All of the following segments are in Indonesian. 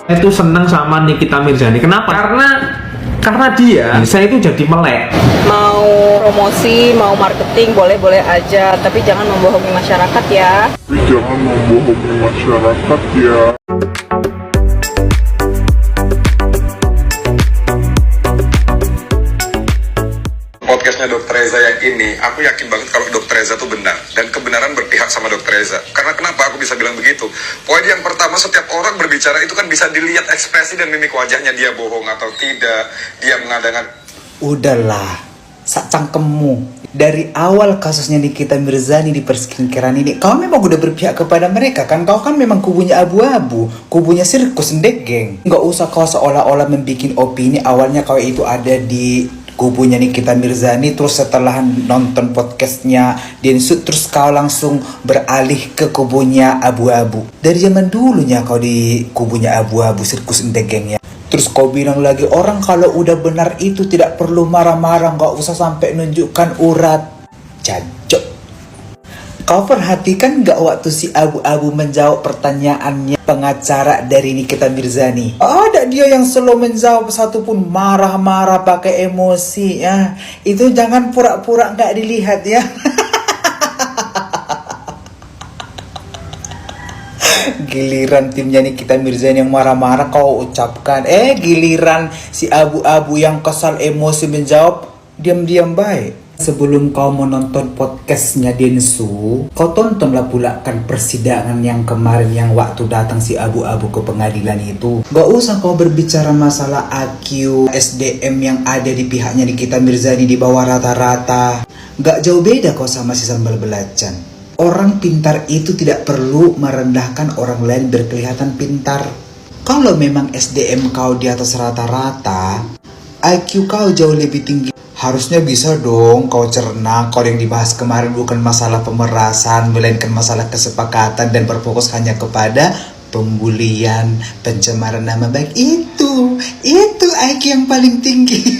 Saya itu seneng sama Nikita Mirzani. Kenapa? Karena dia, saya itu jadi melek. Mau promosi, mau marketing, boleh-boleh aja, tapi jangan membohongi masyarakat ya. Podcastnya Dr. Reza yang ini, aku yakin banget kalau Dr. Reza tuh benar. Dan kebenaran berpihak sama Dr. Reza. Karena kenapa aku bisa bilang begitu? Poin yang pertama, setiap orang berbicara itu kan bisa dilihat ekspresi dan mimik wajahnya. Dia bohong atau tidak, dia mengadakan. Udahlah, sak cangkemmu. Dari awal kasusnya Nikita Mirzani di perskinkeran ini, kau memang udah berpihak kepada mereka kan? Kau kan memang kubunya abu-abu, kubunya sirkus ndek geng. Nggak usah kau seolah-olah membikin opini awalnya kau itu ada di kubunya Nikita Mirzani, terus setelah nonton podcastnya Densut, terus kau langsung beralih ke kubunya abu-abu. Dari zaman dulunya kau di kubunya abu-abu sirkus ndek geng ya. Terus kau bilang lagi, orang kalau udah benar itu tidak perlu marah-marah, gak usah sampai nunjukkan urat. Jancok. Kau perhatikan gak waktu si abu-abu menjawab pertanyaannya pengacara dari Nikita Mirzani? Ada dia yang selalu menjawab satu pun marah-marah pakai emosi ya. Itu jangan pura-pura gak dilihat ya. Giliran timnya Nikita Mirzani yang marah-marah kau ucapkan, giliran si abu-abu yang kesal emosi menjawab diam-diam baik. Sebelum kau menonton podcastnya Densu, kau tontonlah pula kan persidangan yang kemarin yang waktu datang si abu-abu ke pengadilan itu. Gak usah kau berbicara masalah IQ, SDM yang ada di pihaknya Nikita Mirzani di bawah rata-rata. Gak jauh beda kau sama si sambal belacan. Orang pintar itu tidak perlu merendahkan orang lain berkelihatan pintar. Kalau memang SDM kau di atas rata-rata, IQ kau jauh lebih tinggi. Harusnya bisa dong kau cerna. Kau yang dibahas kemarin bukan masalah pemerasan, melainkan masalah kesepakatan dan berfokus hanya kepada pembulian, pencemaran nama baik. Itu IQ yang paling tinggi.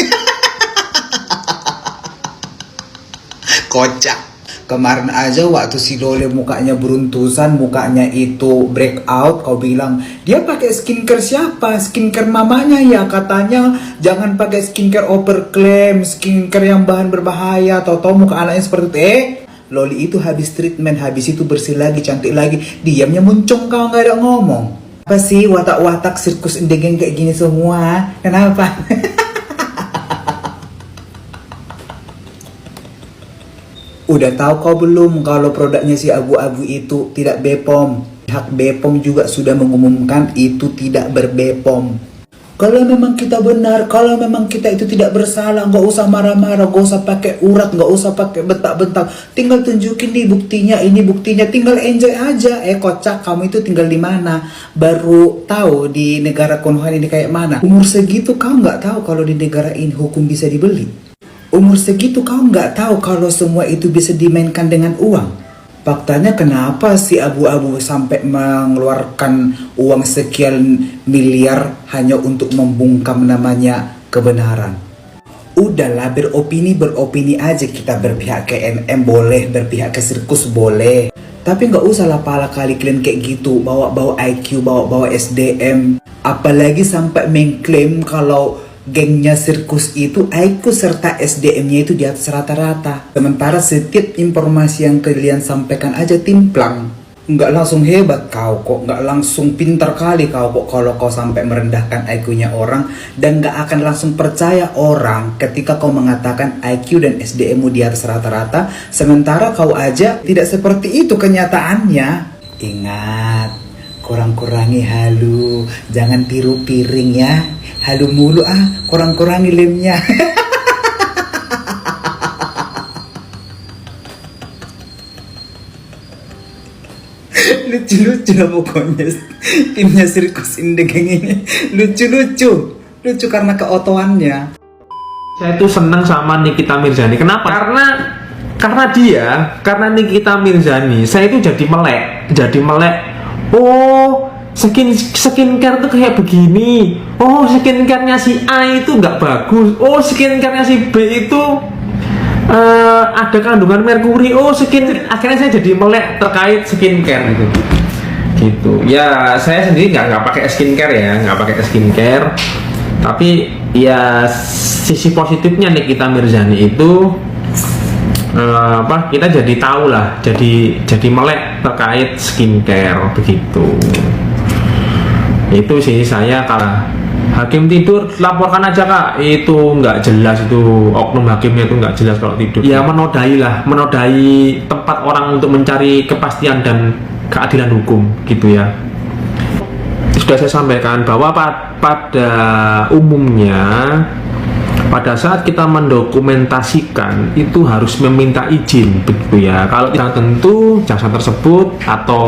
Kocak. Kemarin aja waktu si Lole mukanya beruntusan, mukanya itu breakout, kau bilang dia pakai skincare siapa? Skincare mamanya ya, katanya jangan pakai skincare overclaim, skincare yang bahan berbahaya. Tahu-tahu muka anaknya seperti itu. Loli itu habis treatment, habis itu bersih lagi, cantik lagi, diamnya muncung, kau nggak ada ngomong. Apa sih watak-watak sirkus indegeng kayak gini semua? Kenapa? Udah tahu kau belum kalau produknya si abu-abu itu tidak BPOM? Pihak BPOM juga sudah mengumumkan itu tidak ber-BPOM. Kalau memang kita benar, kalau memang kita itu tidak bersalah, gak usah marah-marah, gak usah pakai urat, gak usah pakai bentak-bentak. Tinggal tunjukin nih buktinya, ini buktinya, tinggal enjoy aja. Kocak, kamu itu tinggal di mana? Baru tahu di negara Konoha ini kayak mana? Umur segitu kau nggak tahu kalau di negara ini hukum bisa dibeli. Umur segitu kau nggak tahu kalau semua itu bisa dimainkan dengan uang. Faktanya kenapa si abu-abu sampai mengeluarkan uang sekian miliar hanya untuk membungkam namanya kebenaran? Udahlah, beropini aja, kita berpihak ke NM boleh, berpihak ke sirkus boleh. Tapi nggak usah lah pala kali kalian kayak gitu, bawa-bawa IQ, bawa-bawa SDM. Apalagi sampai mengklaim kalau gengnya sirkus itu IQ serta SDM-nya itu di atas rata-rata. Sementara setiap informasi yang kalian sampaikan aja timplang. Nggak langsung hebat kau kok, nggak langsung pintar kali kau kok kalau kau sampai merendahkan IQ-nya orang. Dan nggak akan langsung percaya orang ketika kau mengatakan IQ dan SDM-mu di atas rata-rata. Sementara kau aja tidak seperti itu kenyataannya. Ingat, kurang-kurangi halu, jangan tiru piring ya. Halu mulu kurang-kurangi lemnya. Lucu-lucu lah pokoknya timnya sirkus indegeng ini. Lucu karena keotoannya. Saya itu seneng sama Nikita Mirzani. Kenapa? Karena Nikita Mirzani, saya itu jadi melek. Oh, skincare tuh kayak begini. Oh, skincare-nya si A itu nggak bagus. Oh, skincare-nya si B itu ada kandungan merkuri. Oh, akhirnya saya jadi melek terkait skincare gitu. gitu ya. Saya sendiri nggak pakai skincare ya, nggak pakai skincare, tapi ya sisi positifnya Nikita Mirzani itu kita jadi tahu lah, jadi melek terkait skincare begitu. Itu sih saya kalau hakim tidur laporkan aja Kak, itu nggak jelas, itu oknum hakimnya itu nggak jelas kalau tidur ya, menodai tempat orang untuk mencari kepastian dan keadilan hukum gitu ya. Sudah saya sampaikan bahwa pada umumnya pada saat kita mendokumentasikan itu harus meminta izin begitu ya. Kalau tidak tentu jaksa tersebut atau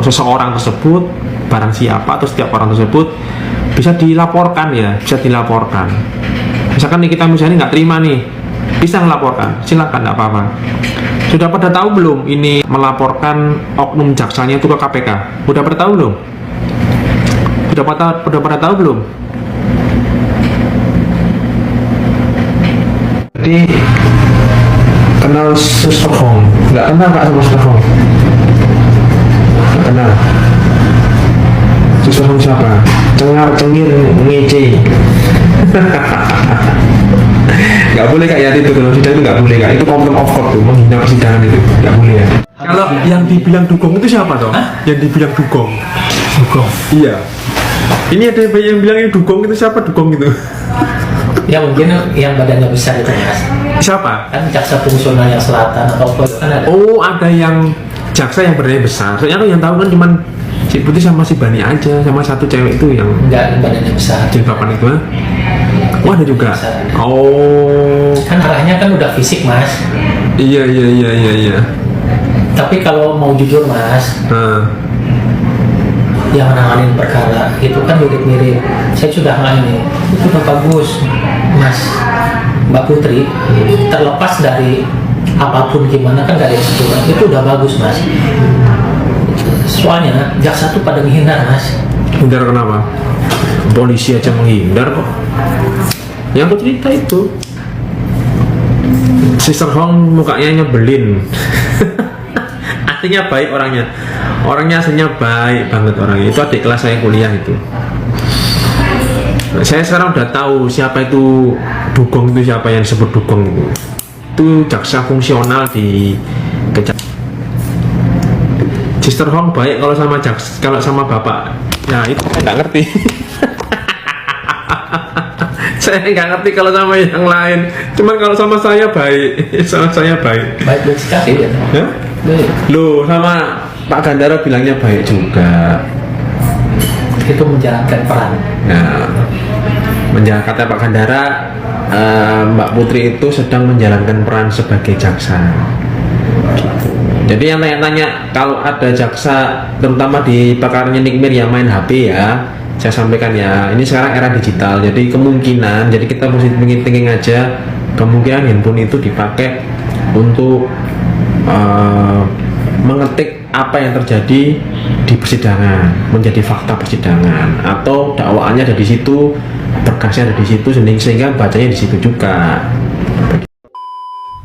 seseorang tersebut, barang siapa atau setiap orang tersebut bisa dilaporkan ya, bisa dilaporkan. Misalkan nih kita misalnya nggak terima nih, bisa melaporkan, silakan, nggak apa-apa. Sudah pada tahu belum ini melaporkan oknum jaksanya itu ke KPK? Udah pada tahu belum? Udah pada tahu belum? Jadi kenal Suster Hong? Nggak kenal Kak sama Suster Hong? Nggak kenal. Suster Hong siapa? Cengar-cengir ngece. Nggak boleh Kak ya, itu kalau sidang itu nggak boleh Kak. Itu contempt of court tuh, menghina persidangan itu nggak boleh ya. Kalau yang dibilang dugong itu siapa toh? Yang dibilang dugong? Dugong? Iya. Ini ada yang bilang ini dugong, itu siapa dugong itu? Ya mungkin yang badannya besar itu Mas. Siapa? Kan jaksa fungsional yang selatan atau apa kan ada. Oh, ada yang jaksa yang badannya besar. Soalnya aku yang tahu kan cuman si Putih sama si Bani aja, sama satu cewek itu yang enggak badannya besar. jilbaban itu. Oh, ada juga. Besar. Oh. Kan arahnya kan udah fisik Mas. Iya. Tapi kalau mau jujur Mas, yang nanganin perkara itu kan mirip-mirip. Saya sudah ngalamin itu udah bagus Mas. Mbak Putri terlepas dari apapun gimana kan gak ada yang itu udah bagus Mas. Soalnya jaksa tuh pada menghindar Mas. Menghindar kenapa? Polisi aja menghindar kok. Yang aku cerita itu Sister Hong mukanya nyebelin. Aslinya baik orangnya aslinya baik banget orangnya. Itu adik kelas saya kuliah itu. Saya sekarang udah tahu siapa itu dugong, itu siapa yang disebut dugong itu. Itu jaksa fungsional di Sister Hong baik kalau sama kalau sama bapak. Ya itu saya nggak ngerti. Saya nggak ngerti kalau sama yang lain. Cuman kalau sama saya baik, sama saya baik. Baik sekali ya. Loh, sama Pak Gandara bilangnya baik juga. Itu menjalankan peran. Nah, kata Pak Gandara, Mbak Putri itu sedang menjalankan peran sebagai jaksa. Gitu. Jadi yang tanya-tanya kalau ada jaksa, terutama di perkaranya Nikmir yang main HP ya, saya sampaikan ya, ini sekarang era digital. Jadi kemungkinan, jadi kita mesti thinking aja, kemungkinan handphone itu dipakai untuk mengetik apa yang terjadi di persidangan menjadi fakta persidangan, atau dakwaannya ada di situ, berkasnya ada di situ, sehingga bacanya di situ juga.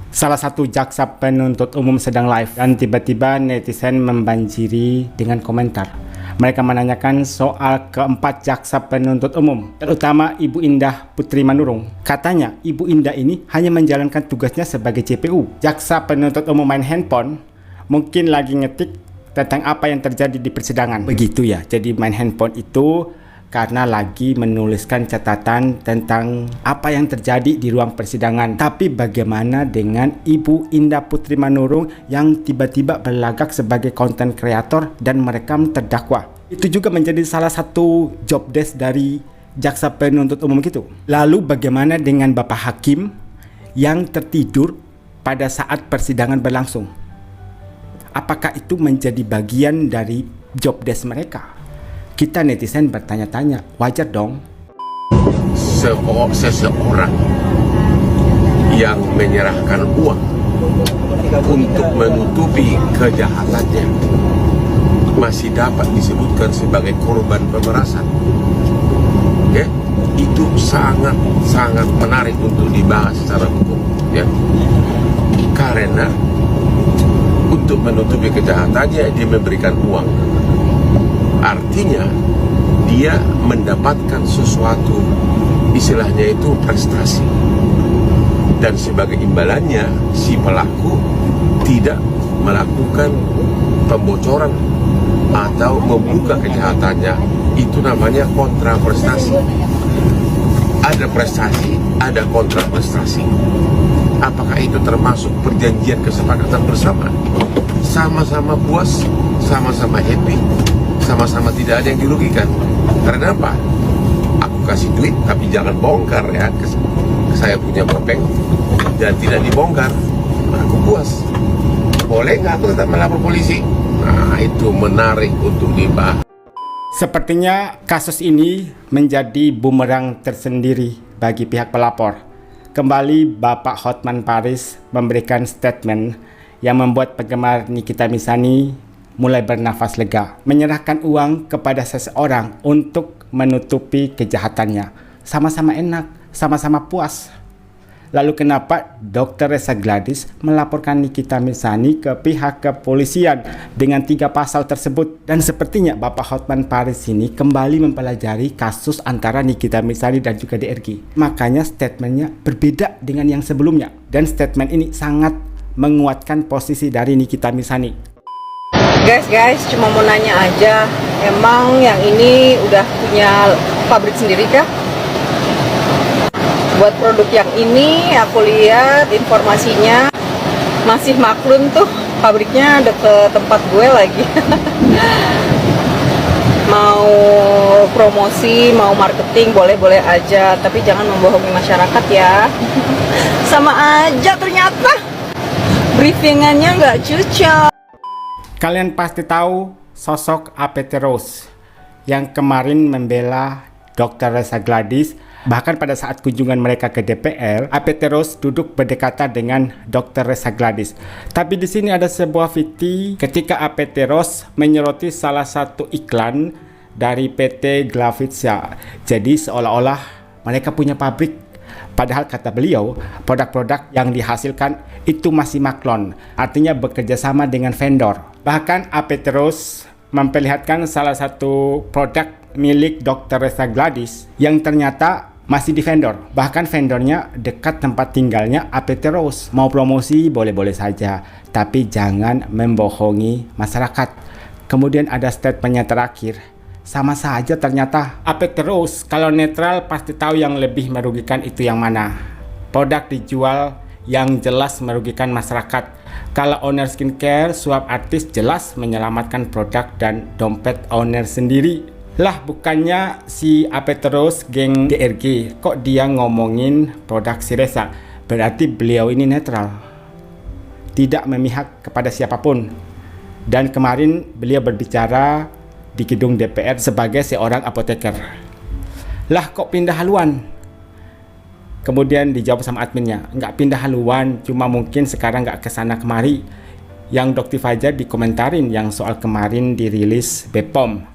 Salah satu jaksa penuntut umum sedang live dan tiba-tiba netizen membanjiri dengan komentar. Mereka menanyakan soal keempat jaksa penuntut umum, terutama Ibu Indah Putri Manurung. Katanya Ibu Indah ini hanya menjalankan tugasnya sebagai JPU. Jaksa penuntut umum main handphone, mungkin lagi ngetik tentang apa yang terjadi di persidangan. Begitu ya, jadi main handphone itu karena lagi menuliskan catatan tentang apa yang terjadi di ruang persidangan. Tapi bagaimana dengan Ibu Indah Putri Manurung yang tiba-tiba berlagak sebagai content creator dan merekam terdakwa? Itu juga menjadi salah satu job desk dari jaksa penuntut umum gitu. Lalu bagaimana dengan Bapak Hakim yang tertidur pada saat persidangan berlangsung? Apakah itu menjadi bagian dari job desk mereka? Kita netizen bertanya-tanya, wajar dong. Seseorang yang menyerahkan uang untuk menutupi kejahatannya masih dapat disebutkan sebagai korban pemerasan. Ya, itu sangat menarik untuk dibahas secara hukum. Ya, karena untuk menutupi kejahatannya dia memberikan uang. Artinya dia mendapatkan sesuatu, istilahnya itu prestasi. Dan sebagai imbalannya, si pelaku tidak melakukan pembocoran atau membuka kejahatannya. Itu namanya kontraprestasi. Ada prestasi, ada kontraprestasi. Apakah itu termasuk perjanjian kesepakatan bersama? Sama-sama puas, sama-sama happy, sama-sama tidak ada yang dirugikan. Karena apa? Aku kasih duit tapi jangan bongkar ya. Saya punya topeng dan tidak dibongkar. Aku puas. Boleh nggak aku tetap melapor polisi? Nah, itu menarik untuk dibahas. Sepertinya kasus ini menjadi bumerang tersendiri bagi pihak pelapor. Kembali Bapak Hotman Paris memberikan statement yang membuat penggemar Nikita Mirzani mulai bernafas lega. Menyerahkan uang kepada seseorang untuk menutupi kejahatannya. Sama-sama enak, sama-sama puas. Lalu kenapa Dr. Reza Gladys melaporkan Nikita Mirzani ke pihak kepolisian dengan 3 pasal tersebut? Dan sepertinya Bapak Hotman Paris ini kembali mempelajari kasus antara Nikita Mirzani dan juga DRG. Makanya statementnya berbeda dengan yang sebelumnya. Dan statement ini sangat menguatkan posisi dari Nikita Mirzani. Guys, cuma mau nanya aja, emang yang ini udah punya pabrik sendiri kah? Buat produk yang ini aku lihat informasinya masih maklum tuh, pabriknya deket tempat gue lagi. Mau promosi, mau marketing, boleh-boleh aja, tapi jangan membohongi masyarakat ya. Sama aja ternyata briefingannya nggak cocok. Kalian pasti tahu sosok APT Rose yang kemarin membela Dr. Reza Gladys. Bahkan pada saat kunjungan mereka ke DPR, APT Rose duduk berdekatan dengan Dr. Reza Gladys. Tapi di sini ada sebuah fiti ketika APT Rose menyoroti salah satu iklan dari PT Glavitsa. Jadi seolah-olah mereka punya pabrik. Padahal kata beliau, produk-produk yang dihasilkan itu masih maklon, artinya bekerja sama dengan vendor. Bahkan APT Rose memperlihatkan salah satu produk milik Dr. Reza Gladys yang ternyata masih di vendor. Bahkan vendornya dekat tempat tinggalnya APT Rose. Mau promosi boleh-boleh saja, tapi jangan membohongi masyarakat. Kemudian ada statementnya terakhir, sama saja ternyata. APT Rose kalau netral pasti tahu yang lebih merugikan itu yang mana. Produk dijual yang jelas merugikan masyarakat. Kalau owner skincare, suap artis jelas menyelamatkan produk dan dompet owner sendiri. Lah bukannya si APT Rose geng DRG, kok dia ngomongin produk si Reza? Berarti beliau ini netral, tidak memihak kepada siapapun. Dan kemarin beliau berbicara di gedung DPR sebagai seorang apoteker. Lah kok pindah haluan? Kemudian dijawab sama adminnya, nggak pindah haluan, cuma mungkin sekarang nggak kesana kemari. Yang Dokti Fajar dikomentarin yang soal kemarin dirilis BPOM.